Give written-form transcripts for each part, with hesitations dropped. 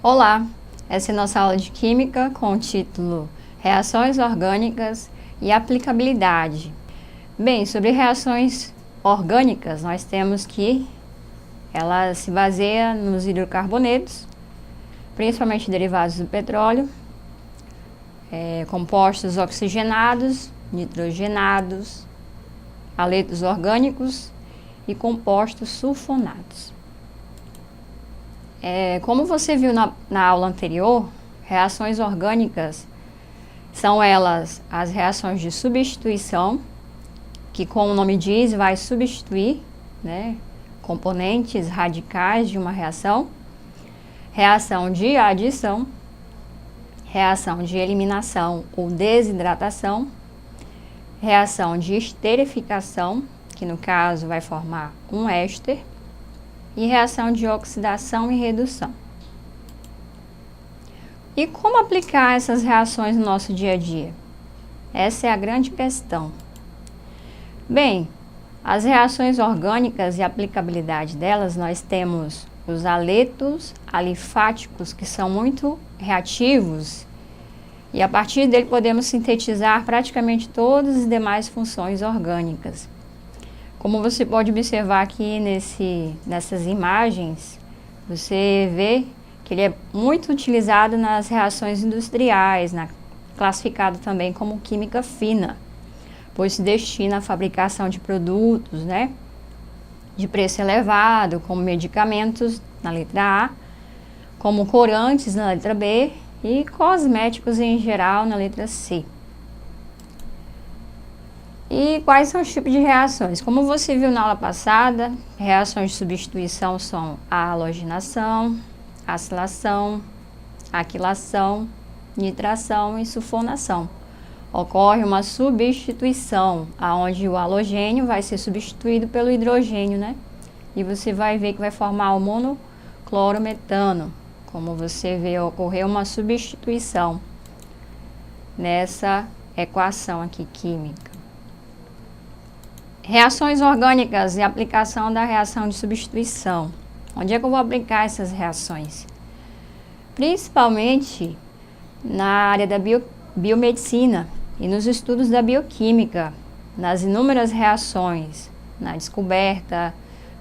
Olá, essa é a nossa aula de Química com o título Reações Orgânicas e Aplicabilidade. Bem, sobre reações orgânicas, nós temos que ela se baseia nos hidrocarbonetos, principalmente derivados do petróleo, compostos oxigenados, nitrogenados, haletos orgânicos e compostos sulfonados. Como você viu na aula anterior, reações orgânicas são elas as reações de substituição, que, como o nome diz, vai substituir, componentes radicais de uma reação, reação de adição, reação de eliminação ou desidratação, reação de esterificação, que no caso vai formar um éster, e reação de oxidação e redução. E como aplicar essas reações no nosso dia a dia? Essa é a grande questão. Bem, as reações orgânicas e a aplicabilidade delas, nós temos os haletos alifáticos, que são muito reativos, e a partir dele podemos sintetizar praticamente todas as demais funções orgânicas. Como você pode observar aqui nessas imagens, você vê que ele é muito utilizado nas reações industriais, classificado também como química fina, pois se destina à fabricação de produtos, de preço elevado, como medicamentos na letra A, como corantes na letra B e cosméticos em geral na letra C. E quais são os tipos de reações? Como você viu na aula passada, reações de substituição são a halogenação, acilação, aquilação, nitração e sulfonação. Ocorre uma substituição, onde o halogênio vai ser substituído pelo hidrogênio, E você vai ver que vai formar o monoclorometano. Como você vê, ocorreu uma substituição nessa equação aqui química. Reações orgânicas e aplicação da reação de substituição. Onde é que eu vou aplicar essas reações? Principalmente na área da biomedicina e nos estudos da bioquímica, nas inúmeras reações, na descoberta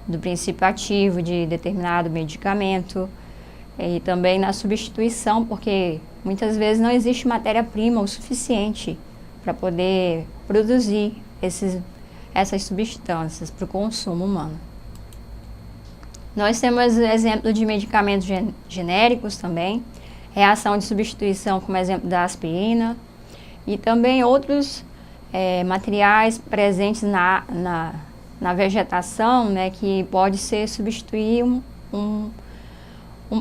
do princípio ativo de determinado medicamento e também na substituição, porque muitas vezes não existe matéria-prima o suficiente para poder produzir essas substâncias para o consumo humano. Nós temos exemplo de medicamentos genéricos também, reação de substituição como exemplo da aspirina e também outros materiais presentes na vegetação, que pode ser substituir um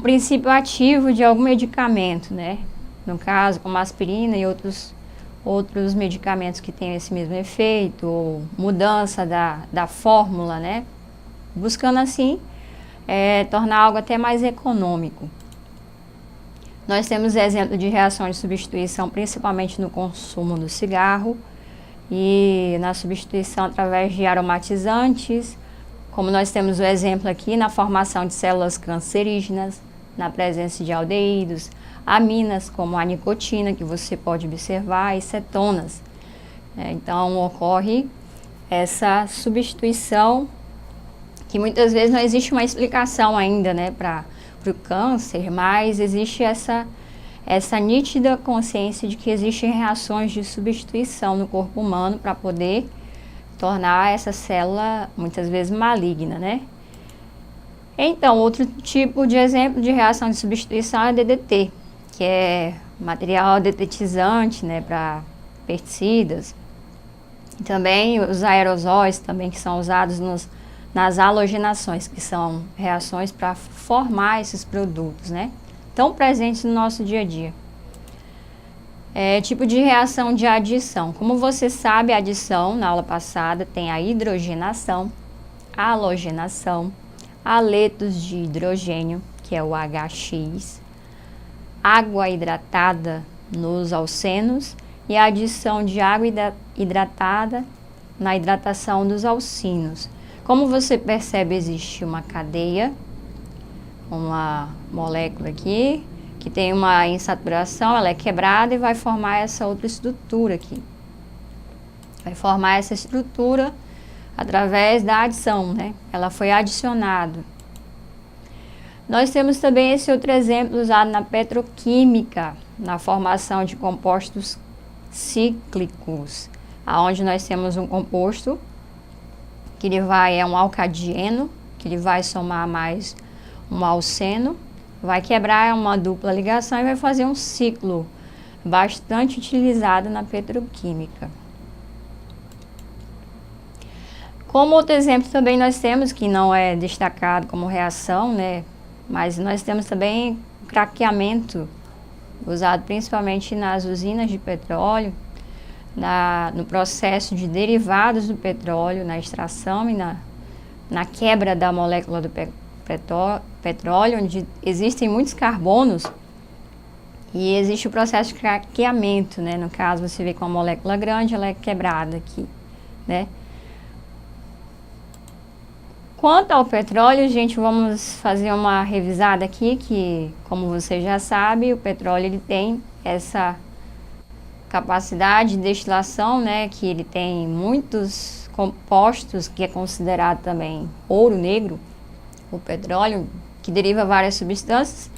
princípio ativo de algum medicamento, No caso, como a aspirina e outros medicamentos que têm esse mesmo efeito, ou mudança da fórmula, Buscando assim tornar algo até mais econômico. Nós temos exemplo de reação de substituição principalmente no consumo do cigarro e na substituição através de aromatizantes, como nós temos o exemplo aqui na formação de células cancerígenas, na presença de aldeídos, aminas como a nicotina, que você pode observar, e cetonas. Então, ocorre essa substituição, que muitas vezes não existe uma explicação ainda para o câncer, mas existe essa nítida consciência de que existem reações de substituição no corpo humano para poder tornar essa célula muitas vezes maligna, Então, outro tipo de exemplo de reação de substituição é a DDT, que é material detetizante, para pesticidas. E também os aerosóis, também, que são usados nas halogenações, que são reações para formar esses produtos, tão presentes no nosso dia a dia. Tipo de reação de adição. Como você sabe, a adição, na aula passada, tem a hidrogenação, a halogenação, haletos de hidrogênio, que é o HX, água hidratada nos alcenos e a adição de água hidratada na hidratação dos alcinos. Como você percebe, existe uma cadeia, uma molécula aqui, que tem uma insaturação, ela é quebrada e vai formar essa outra estrutura aqui. Vai formar essa estrutura através da adição, né? Ela foi adicionada. Nós temos também esse outro exemplo usado na petroquímica, na formação de compostos cíclicos, aonde nós temos um composto que ele é um alcadieno, que ele vai somar mais um alceno, vai quebrar uma dupla ligação e vai fazer um ciclo bastante utilizado na petroquímica. Como outro exemplo também nós temos, que não é destacado como reação, né? Mas nós temos também craqueamento, usado principalmente nas usinas de petróleo, no processo de derivados do petróleo, na extração e na quebra da molécula do petróleo, onde existem muitos carbonos e existe o processo de craqueamento, né? No caso, você vê com a molécula grande, ela é quebrada aqui, né? Quanto ao petróleo, gente, vamos fazer uma revisada aqui, que, como você já sabe, o petróleo ele tem essa capacidade de destilação, né, que ele tem muitos compostos, que é considerado também ouro negro, o petróleo, que deriva várias substâncias.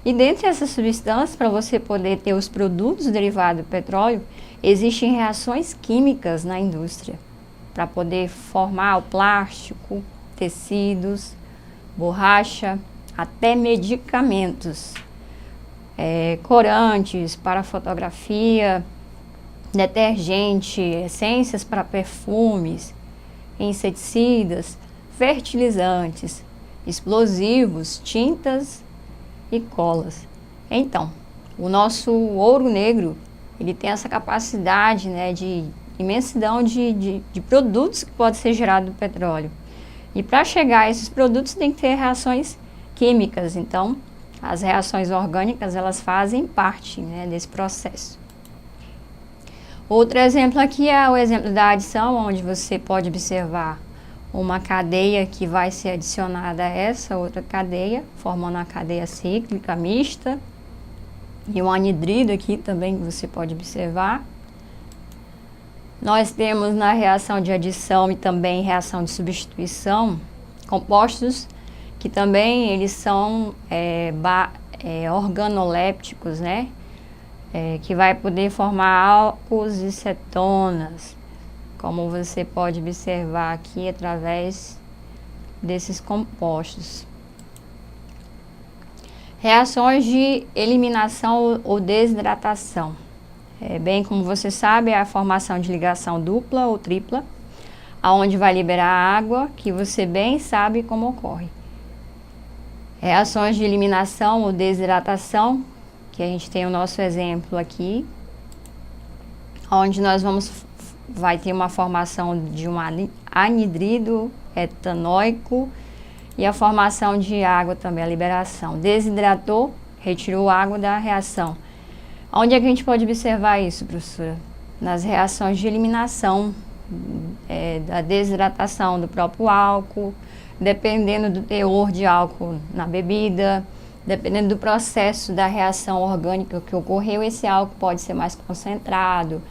E dentre essas substâncias, para você poder ter os produtos derivados do petróleo, existem reações químicas na indústria, para poder formar o plástico, tecidos, borracha, até medicamentos, corantes para fotografia, detergente, essências para perfumes, inseticidas, fertilizantes, explosivos, tintas e colas. Então, o nosso ouro negro, ele tem essa capacidade, né, de imensidão de produtos que pode ser gerado do petróleo. E para chegar a esses produtos tem que ter reações químicas. Então, as reações orgânicas, elas fazem parte, né, desse processo. Outro exemplo aqui é o exemplo da adição, onde você pode observar uma cadeia que vai ser adicionada a essa outra cadeia, formando uma cadeia cíclica mista. E um anidrido aqui também que você pode observar. Nós temos na reação de adição e também reação de substituição compostos que também eles são organolépticos, né? Que vai poder formar álcools e cetonas, como você pode observar aqui através desses compostos. Reações de eliminação ou desidratação. Bem como você sabe, é a formação de ligação dupla ou tripla, aonde vai liberar água, que você bem sabe como ocorre. Reações de eliminação ou desidratação, que a gente tem o nosso exemplo aqui, onde nós vai ter uma formação de um anidrido etanóico e a formação de água também, a liberação. Desidratou, retirou água da reação. Onde é que a gente pode observar isso, professora? Nas reações de eliminação, da desidratação do próprio álcool, dependendo do teor de álcool na bebida, dependendo do processo da reação orgânica que ocorreu, esse álcool pode ser mais concentrado,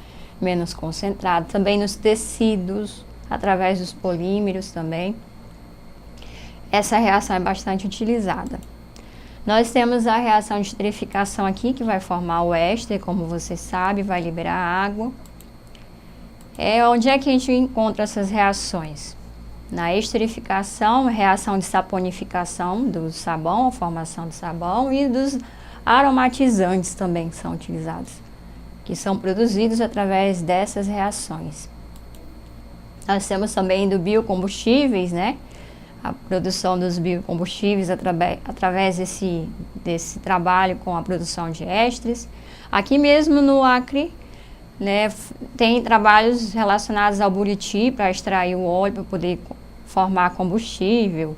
menos concentrado. Também nos tecidos, através dos polímeros também. Essa reação é bastante utilizada. Nós temos a reação de esterificação aqui, que vai formar o éster, como você sabe, vai liberar água. Onde é que a gente encontra essas reações? Na esterificação, reação de saponificação do sabão, a formação do sabão, e dos aromatizantes também que são utilizados, que são produzidos através dessas reações. Nós temos também do biocombustíveis, né? A produção dos biocombustíveis através desse trabalho com a produção de ésteres. Aqui mesmo no Acre, né, tem trabalhos relacionados ao buriti para extrair o óleo, para poder formar combustível,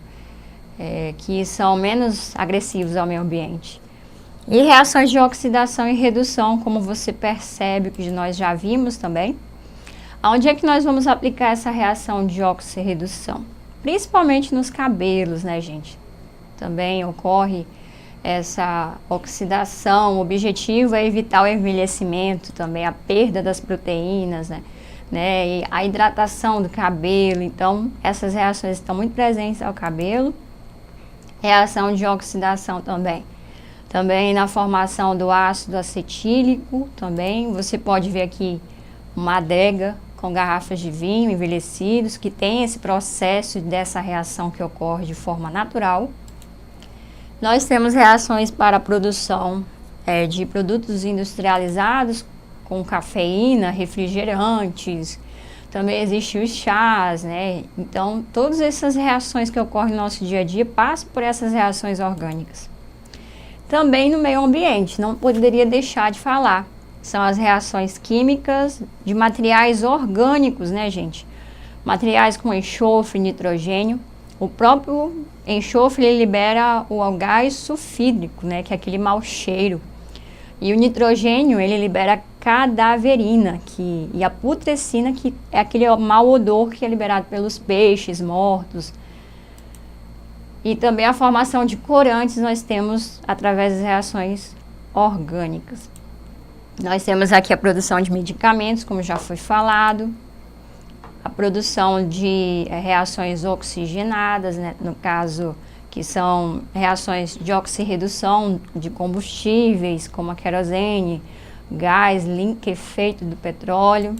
que são menos agressivos ao meio ambiente. E reações de oxidação e redução, como você percebe, que nós já vimos também. Onde é que nós vamos aplicar essa reação de oxirredução? Principalmente nos cabelos, né, gente? Também ocorre essa oxidação. O objetivo é evitar o envelhecimento também, a perda das proteínas, e a hidratação do cabelo. Então, essas reações estão muito presentes ao cabelo. Reação de oxidação também. Também na formação do ácido acetílico, também você pode ver aqui uma adega com garrafas de vinho envelhecidos, que tem esse processo dessa reação que ocorre de forma natural. Nós temos reações para a produção de produtos industrializados com cafeína, refrigerantes, também existem os chás, Então, todas essas reações que ocorrem no nosso dia a dia passam por essas reações orgânicas. Também no meio ambiente, não poderia deixar de falar, são as reações químicas de materiais orgânicos, gente? Materiais com enxofre, nitrogênio. O próprio enxofre ele libera o gás sulfídrico, que é aquele mau cheiro. E o nitrogênio ele libera a cadaverina e a putrescina, que é aquele mau odor que é liberado pelos peixes mortos. E também a formação de corantes nós temos através das reações orgânicas. Nós temos aqui a produção de medicamentos, como já foi falado, a produção de reações oxigenadas, no caso que são reações de oxirredução de combustíveis, como a querosene, gás liquefeito do petróleo.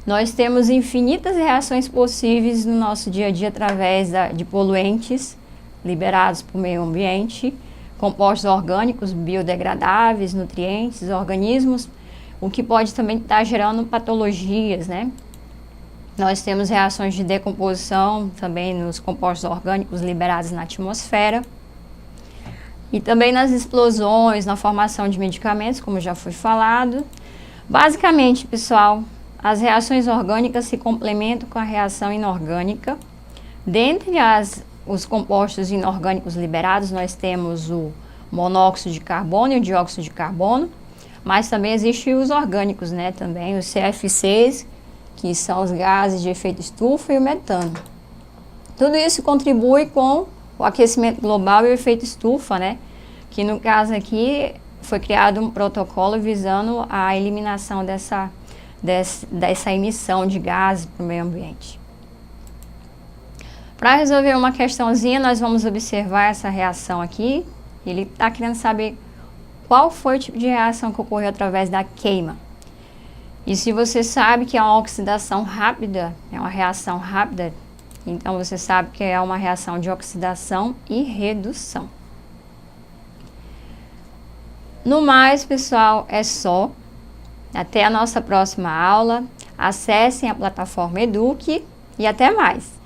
Nós temos infinitas reações possíveis no nosso dia a dia através de poluentes liberados para o meio ambiente, compostos orgânicos, biodegradáveis, nutrientes, organismos, o que pode também estar gerando patologias, Nós temos reações de decomposição também nos compostos orgânicos liberados na atmosfera. E também nas explosões, na formação de medicamentos, como já foi falado. Basicamente, pessoal, as reações orgânicas se complementam com a reação inorgânica. Dentre os compostos inorgânicos liberados, nós temos o monóxido de carbono e o dióxido de carbono, mas também existem os orgânicos, também os CFCs, que são os gases de efeito estufa, e o metano. Tudo isso contribui com o aquecimento global e o efeito estufa, que no caso aqui foi criado um protocolo visando a eliminação dessa emissão de gases para o meio ambiente. Para resolver uma questãozinha, nós vamos observar essa reação aqui. Ele está querendo saber qual foi o tipo de reação que ocorreu através da queima. E se você sabe que é uma oxidação rápida, é uma reação rápida, então você sabe que é uma reação de oxidação e redução. No mais, pessoal, é só. Até a nossa próxima aula. Acessem a plataforma Eduque e até mais!